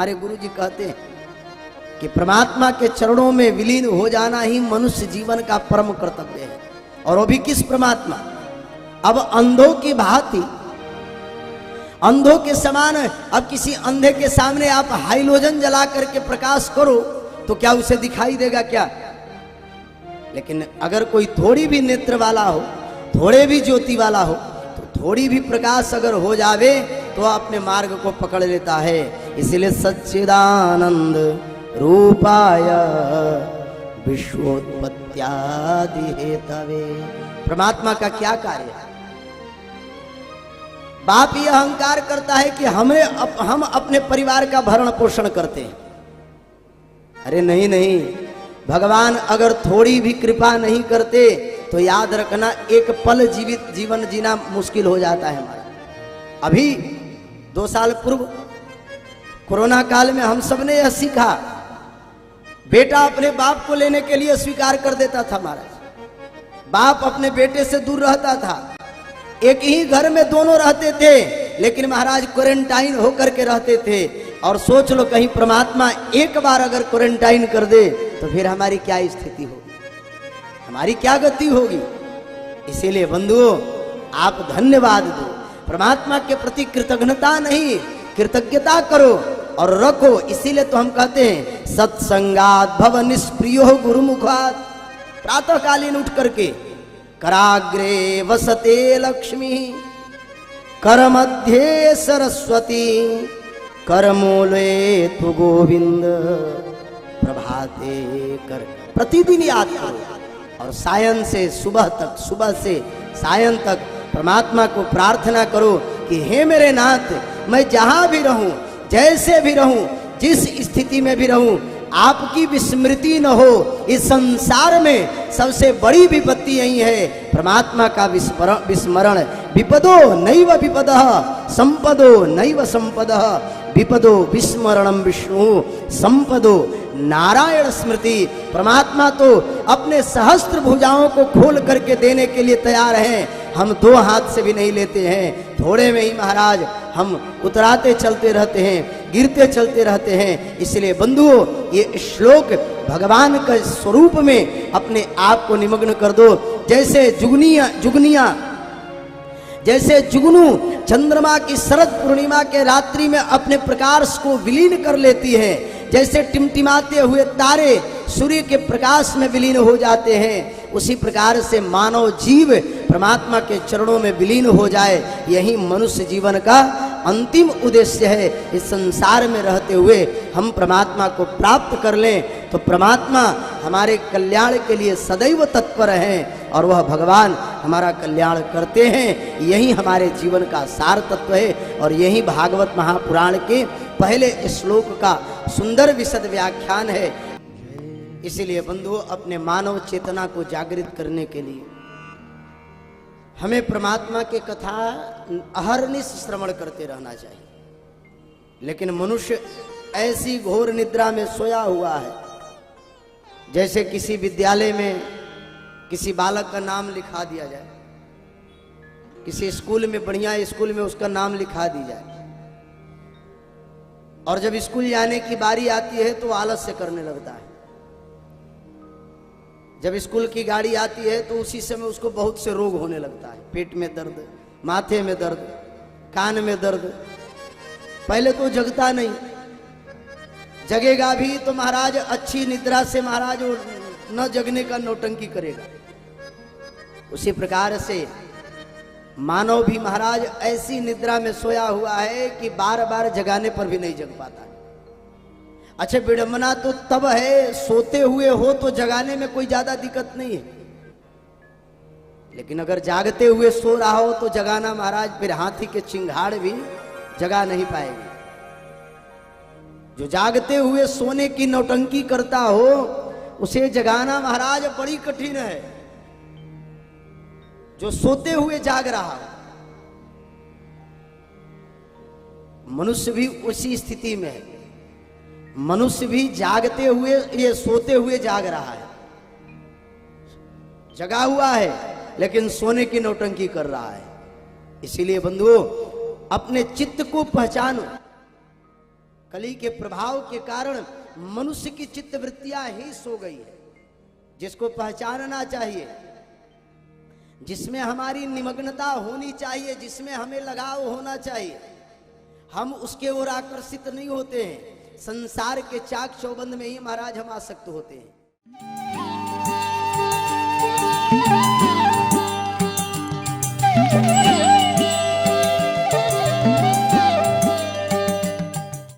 हमारे गुरु जी कहते हैं कि परमात्मा के चरणों में विलीन हो जाना ही मनुष्य जीवन का परम कर्तव्य है। और वो भी किस परमात्मा? अब अंधों की भांति, अंधों के समान, अब किसी अंधे के सामने आप हाइलोजन जला करके प्रकाश करो तो क्या उसे दिखाई देगा क्या? लेकिन अगर कोई थोड़ी भी नेत्र वाला हो, थोड़े भी ज्योति वाला हो, तो थोड़ी भी प्रकाश अगर हो जावे तो अपने मार्ग को पकड़ लेता है। इसलिए सच्चिदानंद रूपाय विश्वोत्पत्त्यादि हेतवे, परमात्मा का क्या कार्य है? बाप यह अहंकार करता है कि हम अपने परिवार का भरण पोषण करते हैं। अरे नहीं नहीं, भगवान अगर थोड़ी भी कृपा नहीं करते तो याद रखना एक पल जीवित जीवन जीना मुश्किल हो जाता है हमारा। अभी 2 साल पूर्व कोरोना काल में हम सब ने यह सीखा, बेटा अपने बाप को लेने के लिए स्वीकार कर देता था महाराज। बाप अपने बेटे से दूर रहता था, एक ही घर में दोनों रहते थे, लेकिन महाराज क्वारंटाइन होकर के रहते थे। और सोच लो कहीं परमात्मा एक बार अगर क्वारंटाइन कर दे तो फिर हमारी क्या स्थिति होगी, हमारी क्या गति होगी। इसीलिए बंधुओं, आप धन्यवाद दो, परमात्मा के प्रति कृतज्ञता नहीं कृतज्ञता करो और रखो। इसीलिए तो हम कहते हैं सत्संगात भव निष्प्रियो गुरुमुखात। प्रातःकालीन उठ करके कराग्रे वसते लक्ष्मी, कर मध्य सरस्वती, कर मूले तु गोविंद, प्रभाते कर। प्रतिदिन याद करो और सायं से सुबह तक, सुबह से सायं तक परमात्मा को प्रार्थना करो कि हे मेरे नाथ, मैं जहां भी रहूं, जैसे भी रहूं, जिस स्थिति में भी रहूं, आपकी विस्मृति न हो। इस संसार में सबसे बड़ी विपत्ति यही है, परमात्मा का विस्मरण। विपदो नैव विपदः, संपदो नैव संपदः, विपदो विस्मरणम विष्णु, संपदो नारायण स्मृति। परमात्मा तो अपने सहस्त्र भुजाओं को खोल करके देने के लिए तैयार हैं, हम 2 हाथ से भी नहीं लेते हैं। थोड़े में ही महाराज हम उतराते चलते रहते हैं, गिरते चलते रहते हैं। इसलिए बंधुओं, ये श्लोक भगवान के स्वरूप में अपने आप को निमग्न कर दो। जैसे जुगनिया जैसे जुगनू चंद्रमा की शरद पूर्णिमा के रात्रि में अपने प्रकाश को विलीन कर लेती है, जैसे टिमटिमाते हुए तारे सूर्य के प्रकाश में विलीन हो जाते हैं, उसी प्रकार से मानव जीव परमात्मा के चरणों में विलीन हो जाए। यही मनुष्य जीवन का अंतिम उद्देश्य है। इस संसार में रहते हुए हम परमात्मा को प्राप्त कर लें तो परमात्मा हमारे कल्याण के लिए सदैव तत्पर हैं और वह भगवान हमारा कल्याण करते हैं। यही हमारे जीवन का सार तत्व है और यही भागवत महापुराण के पहले श्लोक का सुंदर विशद व्याख्यान है। इसीलिए बंधुओं, अपने मानव चेतना को जागृत करने के लिए हमें परमात्मा के कथा अहर्निश श्रवण करते रहना चाहिए। लेकिन मनुष्य ऐसी घोर निद्रा में सोया हुआ है, जैसे किसी विद्यालय में किसी बालक का नाम लिखा दिया जाए, किसी स्कूल में, बढ़िया स्कूल में उसका नाम लिखा दी जाए, और जब स्कूल जाने की बारी आती है तो आलस्य करने लगता है। जब स्कूल की गाड़ी आती है तो उसी समय उसको बहुत से रोग होने लगता है, पेट में दर्द, माथे में दर्द, कान में दर्द। पहले तो जगता नहीं, जगेगा भी तो महाराज अच्छी निद्रा से महाराज न जगने का नौटंकी करेगा। उसी प्रकार से मानव भी महाराज ऐसी निद्रा में सोया हुआ है कि बार बार जगाने पर भी नहीं जग पाता। अच्छा, विडंबना तो तब है सोते हुए हो तो जगाने में कोई ज्यादा दिक्कत नहीं है, लेकिन अगर जागते हुए सो रहा हो तो जगाना महाराज फिर हाथी के चिंगाड़ भी जगा नहीं पाएगी। जो जागते हुए सोने की नौटंकी करता हो उसे जगाना महाराज बड़ी कठिन है। जो सोते हुए जाग रहा हो, मनुष्य भी उसी स्थिति में है। मनुष्य भी जागते हुए, ये सोते हुए जाग रहा है, जगा हुआ है लेकिन सोने की नौटंकी कर रहा है। इसीलिए बंधुओं, अपने चित्त को पहचानो। कली के प्रभाव के कारण मनुष्य की चित्तवृत्तियां ही सो गई है, जिसको पहचानना चाहिए, जिसमें हमारी निमग्नता होनी चाहिए, जिसमें हमें लगाव होना चाहिए। हम उसके ओर आकर्षित नहीं होते हैं, संसार के चाक चौबंद में ही महाराज हम आसक्त होते हैं।